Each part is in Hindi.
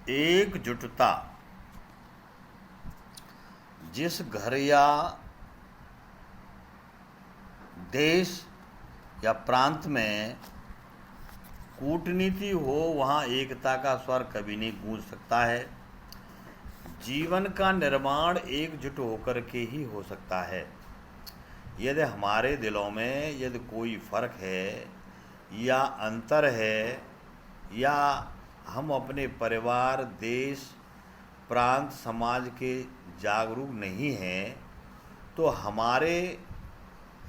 एकजुटता जिस घर या देश या प्रांत में कूटनीति हो वहाँ एकता का स्वर कभी नहीं गूंज सकता है। जीवन का निर्माण एकजुट होकर के ही हो सकता है। यदि हमारे दिलों में यदि कोई फर्क है या अंतर है या हम अपने परिवार, देश, प्रांत, समाज के जागरूक नहीं हैं तो हमारे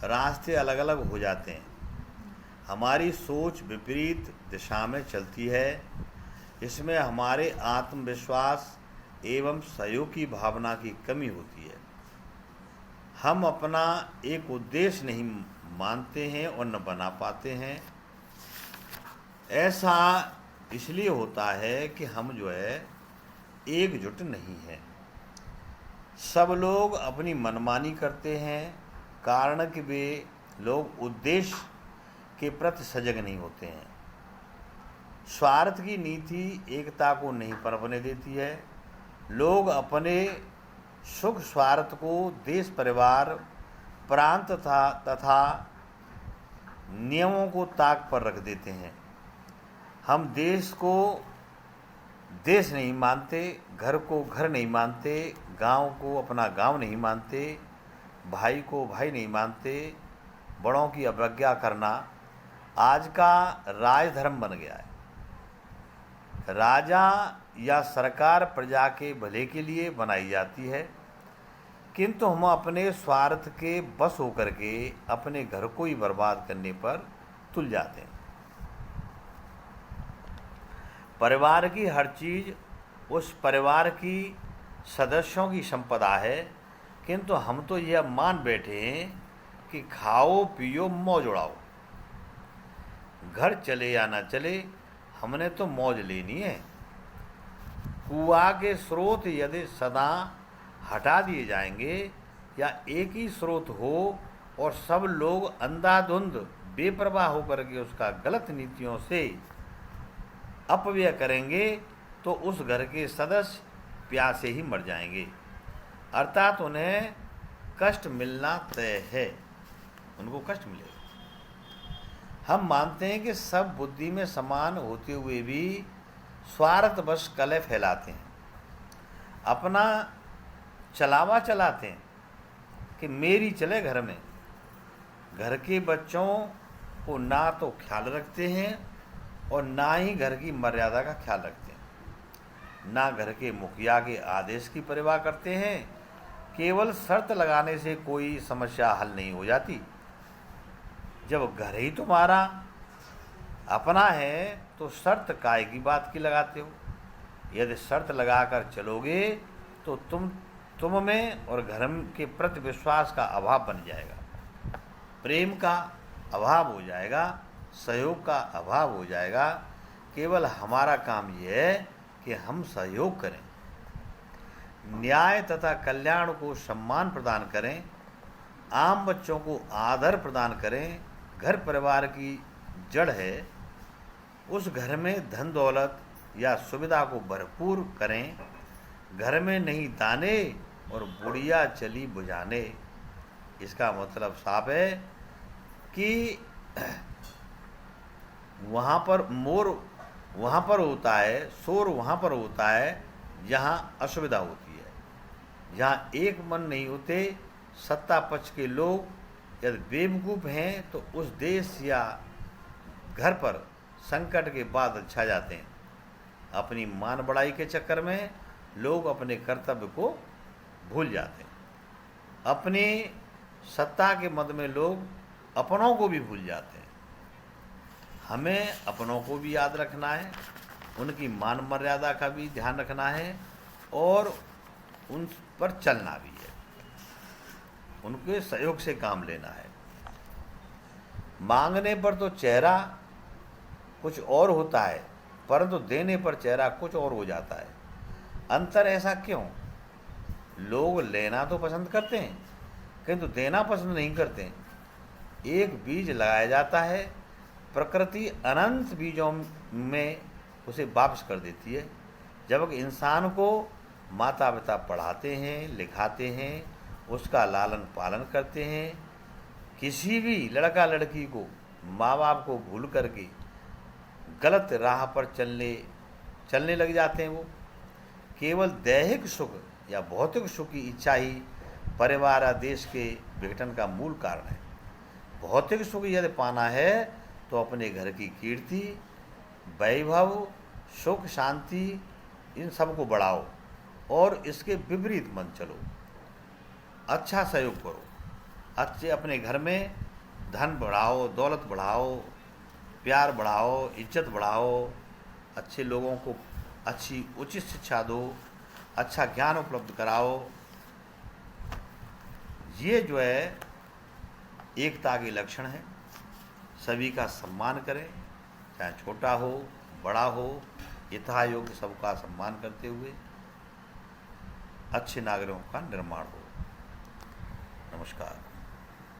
रास्ते अलग अलग हो जाते हैं। हमारी सोच विपरीत दिशा में चलती है। इसमें हमारे आत्मविश्वास एवं सहयोग की भावना की कमी होती है। हम अपना एक उद्देश्य नहीं मानते हैं और न बना पाते हैं। ऐसा इसलिए होता है कि हम एकजुट नहीं हैं। सब लोग अपनी मनमानी करते हैं, कारण कि वे लोग उद्देश्य के प्रति सजग नहीं होते हैं। स्वार्थ की नीति एकता को नहीं पनपने देती है। लोग अपने सुख स्वार्थ को देश, परिवार, प्रांत तथा नियमों को ताक पर रख देते हैं। हम देश को देश नहीं मानते, घर को घर नहीं मानते, गांव को अपना गांव नहीं मानते, भाई को भाई नहीं मानते। बड़ों की अवज्ञा करना आज का राजधर्म बन गया है। राजा या सरकार प्रजा के भले के लिए बनाई जाती है, किंतु हम अपने स्वार्थ के बस होकर के अपने घर को ही बर्बाद करने पर तुल जाते हैं। परिवार की हर चीज़ उस परिवार की सदस्यों की संपदा है, किंतु हम तो यह मान बैठे हैं कि खाओ पियो मौज उड़ाओ। घर चले या ना चले, हमने तो मौज लेनी है। कुआं के स्रोत यदि सदा हटा दिए जाएंगे या एक ही स्रोत हो और सब लोग अंधाधुंध बेपरवाह होकर के उसका गलत नीतियों से अपव्यय करेंगे तो उस घर के सदस्य प्यासे ही मर जाएंगे, अर्थात उन्हें कष्ट मिलना तय है। उनको कष्ट मिलेगा। हम मानते हैं कि सब बुद्धि में समान होते हुए भी स्वार्थवश कलह फैलाते हैं, अपना चलावा चलाते हैं कि मेरी चले घर में। घर के बच्चों को ना तो ख्याल रखते हैं और ना ही घर की मर्यादा का ख्याल रखते हैं, ना घर के मुखिया के आदेश की परवाह करते हैं। केवल शर्त लगाने से कोई समस्या हल नहीं हो जाती। जब घर ही तुम्हारा अपना है तो शर्त काय की बात की लगाते हो। यदि शर्त लगाकर चलोगे तो तुम में और घर के प्रति विश्वास का अभाव बन जाएगा, प्रेम का अभाव हो जाएगा, सहयोग का अभाव हो जाएगा। केवल हमारा काम यह है कि हम सहयोग करें, न्याय तथा कल्याण को सम्मान प्रदान करें, आम बच्चों को आदर प्रदान करें। घर परिवार की जड़ है। उस घर में धन दौलत या सुविधा को भरपूर करें। घर में नहीं दाने और बुढ़िया चली बुझाने। इसका मतलब साफ है कि वहाँ पर मोर वहाँ पर होता है, शोर वहाँ पर होता है जहाँ असुविधा होती है। जहाँ एक मन नहीं होते, सत्ता पक्ष के लोग यदि बेवकूफ़ हैं तो उस देश या घर पर संकट के बादल छा जाते हैं। अपनी मान बढ़ाई के चक्कर में लोग अपने कर्तव्य को भूल जाते हैं। अपनी सत्ता के मद में लोग अपनों को भी भूल जाते हैं। हमें अपनों को भी याद रखना है, उनकी मान मर्यादा का भी ध्यान रखना है और उन पर चलना भी है, उनके सहयोग से काम लेना है। मांगने पर तो चेहरा कुछ और होता है, परंतु देने पर चेहरा कुछ और हो जाता है। अंतर ऐसा क्यों? लोग लेना तो पसंद करते हैं किंतु देना पसंद नहीं करते। एक बीज लगाया जाता है, प्रकृति अनंत बीजों में उसे वापस कर देती है। जब इंसान को माता पिता पढ़ाते हैं, लिखाते हैं, उसका लालन पालन करते हैं, किसी भी लड़का लड़की को माँ बाप को भूल करके गलत राह पर चलने लग जाते हैं, वो केवल दैहिक सुख या भौतिक सुख की इच्छा ही परिवार या देश के विघटन का मूल कारण है। भौतिक सुख यदि पाना है तो अपने घर की कीर्ति, वैभव, सुख, शांति, इन सब को बढ़ाओ और इसके विपरीत मन चलो। अच्छा सहयोग करो, अच्छे अपने घर में धन बढ़ाओ, दौलत बढ़ाओ, प्यार बढ़ाओ, इज्जत बढ़ाओ, अच्छे लोगों को अच्छी उचित शिक्षा दो, अच्छा ज्ञान उपलब्ध कराओ। ये जो है एकता के लक्षण है। सभी का सम्मान करें, चाहे छोटा हो बड़ा हो, यथा योग्य सबका सम्मान करते हुए अच्छे नागरिकों का निर्माण हो। नमस्कार।